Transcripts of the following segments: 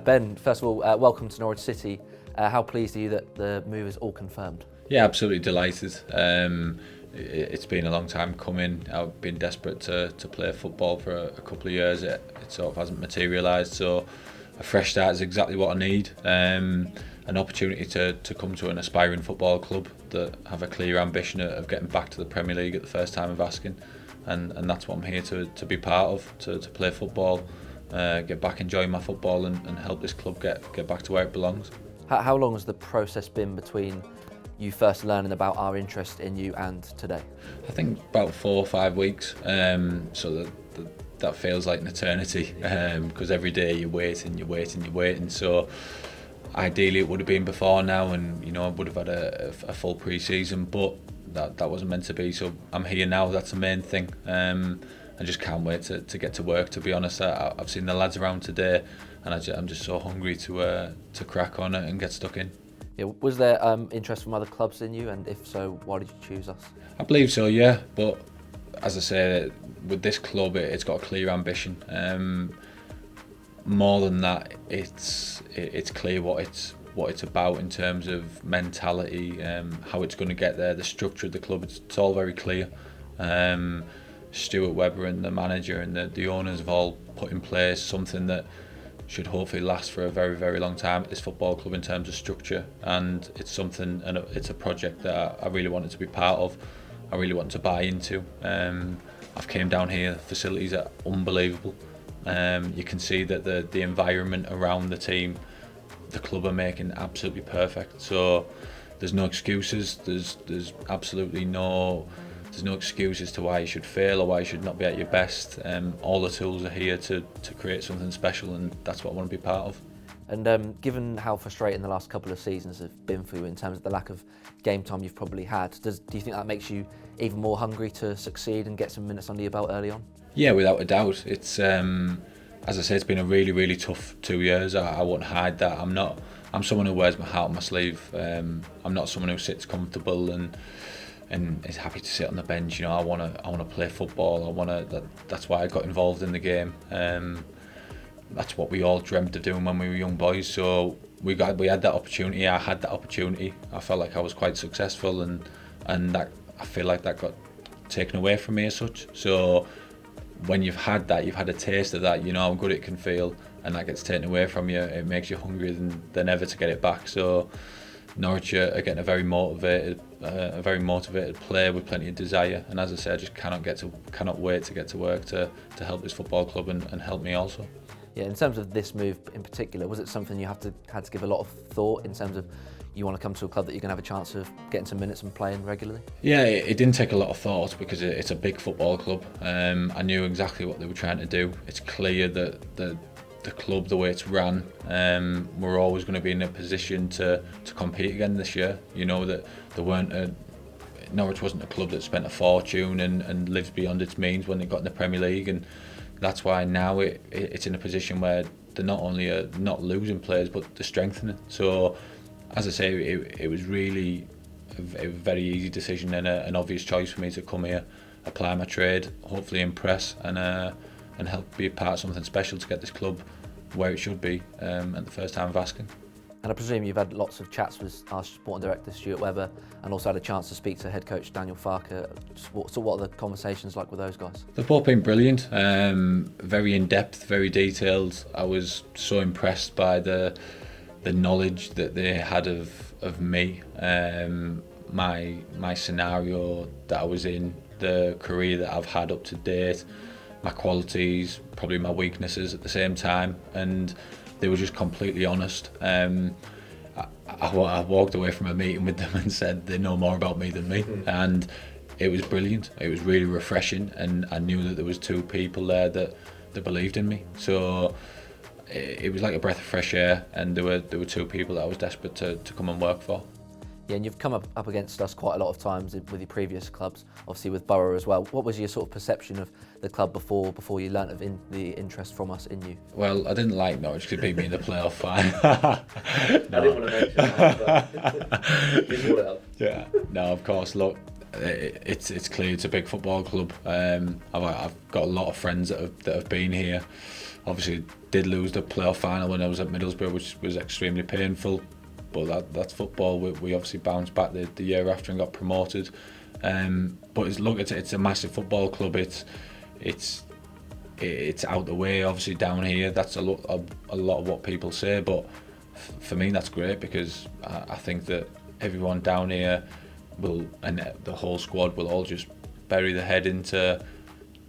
Ben, first of all, welcome to Norwich City. How pleased are you that the move is all confirmed? Yeah, absolutely delighted. It's been a long time coming. I've been desperate to play football for a couple of years. It sort of hasn't materialised, so a fresh start is exactly what I need. An opportunity to come to an aspiring football club that have a clear ambition of getting back to the Premier League at the first time of asking, and that's what I'm here to be part of, to play football, get back enjoying my football and help this club get back to where it belongs. How long has the process been between you first learning about our interest in you and today? I think about 4 or 5 weeks, so that feels like an eternity, because every day you're waiting. So ideally it would have been before now, and I would have had a full pre-season, but that wasn't meant to be. So I'm here now. That's the main thing. I just can't wait to get to work, to be honest. I've seen the lads around today, and I'm just so hungry to crack on it and get stuck in. Yeah, was there interest from other clubs in you, and if so, why did you choose us? I believe so, yeah. But as I say, with this club, it's got a clear ambition. More than that, it's clear what it's about in terms of mentality, how it's going to get there, the structure of the club. It's all very clear. Stuart Webber and the manager and the owners have all put in place something that should hopefully last for a very, very long time at this football club in terms of structure, and it's something, and it's a project that I really wanted to be part of. I really wanted to buy into. I've came down here, facilities are unbelievable. You can see that the environment around the team, the club are making absolutely perfect. So there's no excuses. There's absolutely no excuse as to why you should fail or why you should not be at your best. All the tools are here to create something special, and that's what I want to be part of. And given how frustrating the last couple of seasons have been for you in terms of the lack of game time you've probably had, do you think that makes you even more hungry to succeed and get some minutes under your belt early on? Yeah, without a doubt. It's as I say, it's been a really, really tough 2 years. I won't hide that. I'm someone who wears my heart on my sleeve. I'm not someone who sits comfortable and is happy to sit on the bench. I want to play football. That's why I got involved in the game. That's what we all dreamt of doing when we were young boys. So we had that opportunity. I had that opportunity. I felt like I was quite successful, and that, I feel like that got taken away from me as such. So when you've had that, you've had a taste of that. You know how good it can feel, and that gets taken away from you. It makes you hungrier than ever to get it back. So Norwich are getting a very motivated player with plenty of desire, and as I say, I just cannot wait to get to work to help this football club and help me also. Yeah, in terms of this move in particular, was it something you had to give a lot of thought in terms of you want to come to a club that you're going to have a chance of getting some minutes and playing regularly? Yeah, it didn't take a lot of thought because it's a big football club. I knew exactly what they were trying to do. It's clear that the club, the way it's ran, we're always going to be in a position to compete again this year. That Norwich wasn't a club that spent a fortune and lived beyond its means when they got in the Premier League, and that's why now it's in a position where they're not only not losing players, but they're strengthening. So as I say, it was really a very easy decision and an obvious choice for me to come here, apply my trade, hopefully impress, and help be a part of something special to get this club where it should be at the first time of asking. And I presume you've had lots of chats with our sporting director Stuart Webber, and also had a chance to speak to head coach Daniel Farker. So what are the conversations like with those guys? They've both been brilliant, very in-depth, very detailed. I was so impressed by the knowledge that they had of me, my scenario that I was in, the career that I've had up to date, my qualities, probably my weaknesses at the same time, and they were just completely honest. I walked away from a meeting with them and said they know more about me than me, and it was brilliant. It was really refreshing, and I knew that there was two people there that believed in me. So it was like a breath of fresh air, and there were two people that I was desperate to come and work for. Yeah, and you've come up against us quite a lot of times with your previous clubs, obviously with Borough as well. What was your sort of perception of the club before you learnt of the interest from us in you? Well, I didn't like Norwich because they beat me in the playoff final. I didn't want to mention that, but you brought it up. Yeah, no, of course. Look, it's clear it's a big football club. I've got a lot of friends that have been here. Obviously, did lose the playoff final when I was at Middlesbrough, which was extremely painful. But that's football. We obviously bounced back the year after and got promoted. But it's a massive football club. It's out the way. Obviously down here, that's a lot of what people say. But for me, that's great because I think that everyone down here and the whole squad will all just bury their head into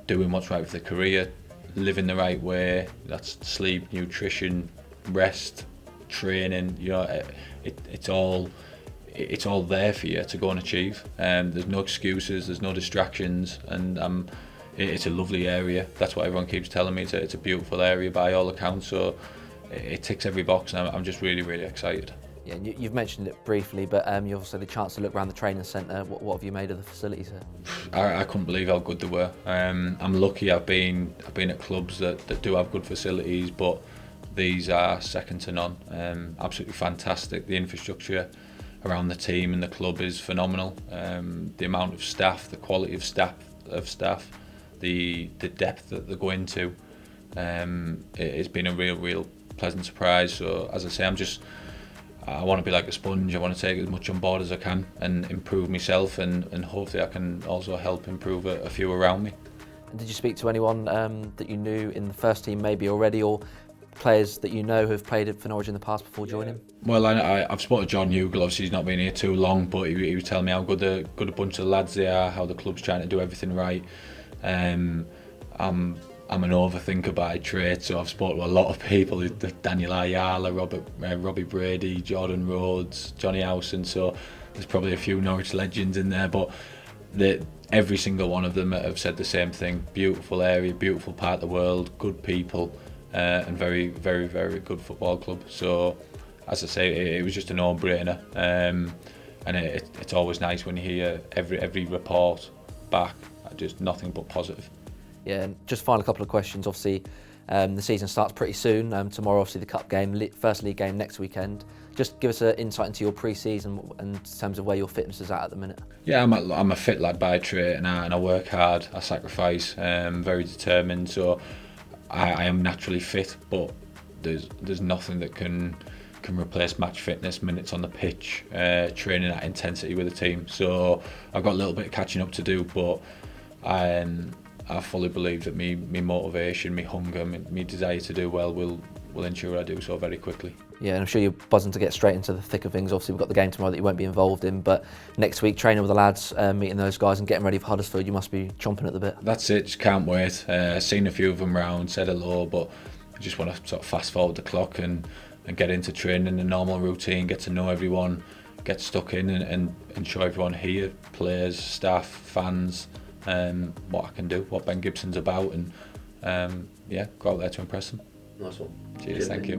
doing what's right for their career, living the right way. That's sleep, nutrition, rest, training. It's all there for you to go and achieve. There's no excuses, there's no distractions, and it's a lovely area. That's what everyone keeps telling me. It's a beautiful area by all accounts. So it ticks every box, and I'm just really, really excited. Yeah, and you've mentioned it briefly, but you also had a chance to look around the training centre. What have you made of the facilities here? I couldn't believe how good they were. I'm lucky. I've been at clubs that do have good facilities, but these are second to none. Absolutely fantastic. The infrastructure around the team and the club is phenomenal. The amount of staff, the quality of staff, the depth that they go into. It's been a real pleasant surprise. So as I say, I want to be like a sponge. I want to take as much on board as I can and improve myself, and hopefully I can also help improve a few around me. And did you speak to anyone that you knew in the first team maybe already, or players that you know who have played for Norwich in the past before joining? Well, I've spoken to John Hugel. Obviously he's not been here too long, but he was telling me how good a bunch of lads they are, how the club's trying to do everything right. I'm an overthinker by trade, so I've spoken to a lot of people: Daniel Ayala, Robbie Brady, Jordan Rhodes, Johnny Howson. So there's probably a few Norwich legends in there, but every single one of them have said the same thing: beautiful area, beautiful part of the world, good people, and very, very, very good football club. So as I say, it was just a no-brainer, and it's always nice when you hear every report back, just nothing but positive. Yeah, and just final couple of questions. Obviously, the season starts pretty soon. Tomorrow, obviously, the cup game, first league game next weekend. Just give us an insight into your pre-season and in terms of where your fitness is at the minute. Yeah, I'm a fit lad by trade, and I work hard. I sacrifice. Very determined. So I am naturally fit, but there's nothing that can replace match fitness, minutes on the pitch, training at intensity with the team. So I've got a little bit of catching up to do, but I fully believe that me motivation, me hunger, me desire to do well will ensure I do so very quickly. Yeah, and I'm sure you're buzzing to get straight into the thick of things. Obviously, we've got the game tomorrow that you won't be involved in, but next week, training with the lads, meeting those guys and getting ready for Huddersfield, you must be chomping at the bit. That's it, just can't wait. Seen a few of them round, said hello, but I just want to sort of fast forward the clock and get into training, the normal routine, get to know everyone, get stuck in and show everyone here, players, staff, fans, what I can do, what Ben Gibson's about, and go out there to impress them. Nice one. Cheers, thank you.